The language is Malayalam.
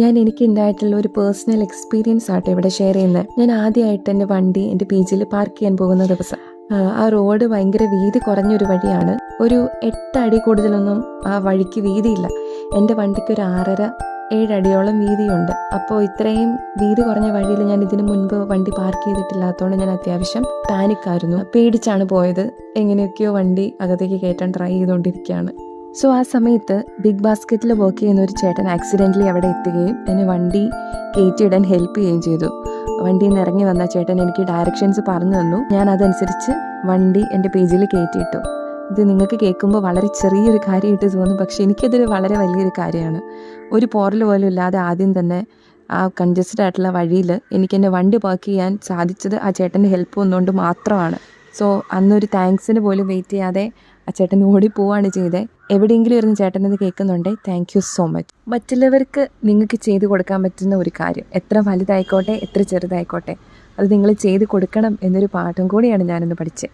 ഞാൻ എനിക്ക് ഉണ്ടായിട്ടുള്ള ഒരു പേഴ്സണൽ എക്സ്പീരിയൻസ് ആട്ടോ ഇവിടെ ഷെയർ ചെയ്യുന്നത്. ഞാൻ ആദ്യമായിട്ട് എൻ്റെ വണ്ടി എൻ്റെ പി ജിയിൽ പാർക്ക് ചെയ്യാൻ പോകുന്ന ദിവസം ആ റോഡ് ഭയങ്കര വീതി കുറഞ്ഞൊരു വഴിയാണ്. ഒരു 8 അടി കൂടുതലൊന്നും ആ വഴിക്ക് വീതിയില്ല. എൻ്റെ വണ്ടിക്ക് ഒരു 6.5-7 അടിയോളം വീതിയുണ്ട്. അപ്പോൾ ഇത്രയും വീതി കുറഞ്ഞ വഴിയിൽ ഞാൻ ഇതിനു മുൻപ് വണ്ടി പാർക്ക് ചെയ്തിട്ടില്ലാത്തതുകൊണ്ട് ഞാൻ അത്യാവശ്യം പാനിക്കായിരുന്നു. പേടിച്ചാണ് പോയത്. എങ്ങനെയൊക്കെയോ വണ്ടി അകത്തേക്ക് കയറ്റാൻ ട്രൈ ചെയ്തുകൊണ്ടിരിക്കുകയാണ്. സോ ആ സമയത്ത് ബിഗ് ബാസ്ക്കറ്റിൽ വർക്ക് ചെയ്യുന്ന ഒരു ചേട്ടൻ ആക്സിഡൻ്റലി അവിടെ എത്തുകയും എന്നെ വണ്ടി കയറ്റിയിടാൻ ഹെൽപ്പ് ചെയ്യുകയും ചെയ്തു. വണ്ടിയിൽ നിന്ന് ഇറങ്ങി വന്ന ചേട്ടൻ എനിക്ക് ഡയറക്ഷൻസ് പറഞ്ഞു തന്നു. ഞാൻ അതനുസരിച്ച് വണ്ടി എൻ്റെ പേജിൽ കയറ്റിയിട്ടു. ഇത് നിങ്ങൾക്ക് കേൾക്കുമ്പോൾ വളരെ ചെറിയൊരു കാര്യമായിട്ട് തോന്നും, പക്ഷെ എനിക്കതൊരു വളരെ വലിയൊരു കാര്യമാണ്. ഒരു പോറൽ പോലും ഇല്ലാതെ ആദ്യം തന്നെ ആ കൺജസ്റ്റഡ് ആയിട്ടുള്ള വഴിയിൽ എനിക്ക് എൻ്റെ വണ്ടി പാർക്ക് ചെയ്യാൻ സാധിച്ചത് ആ ചേട്ടൻ്റെ ഹെൽപ്പ് വന്നുകൊണ്ട് മാത്രമാണ്. സോ അന്നൊരു താങ്ക്സിന് പോലും വെയിറ്റ് ചെയ്യാതെ ആ ചേട്ടൻ ഓടിപ്പോവാണ് ചെയ്തത്. എവിടെയെങ്കിലും ഇരുന്ന് ചേട്ടനത് കേൾക്കുന്നുണ്ടേ താങ്ക് യു സോ മച്ച്. മറ്റുള്ളവർക്ക് നിങ്ങൾക്ക് ചെയ്തു കൊടുക്കാൻ പറ്റുന്ന ഒരു കാര്യം എത്ര വലുതായിക്കോട്ടെ എത്ര ചെറുതായിക്കോട്ടെ അത് നിങ്ങൾ ചെയ്ത് കൊടുക്കണം എന്നൊരു പാഠം കൂടിയാണ് ഞാനിന്ന് പഠിച്ചത്.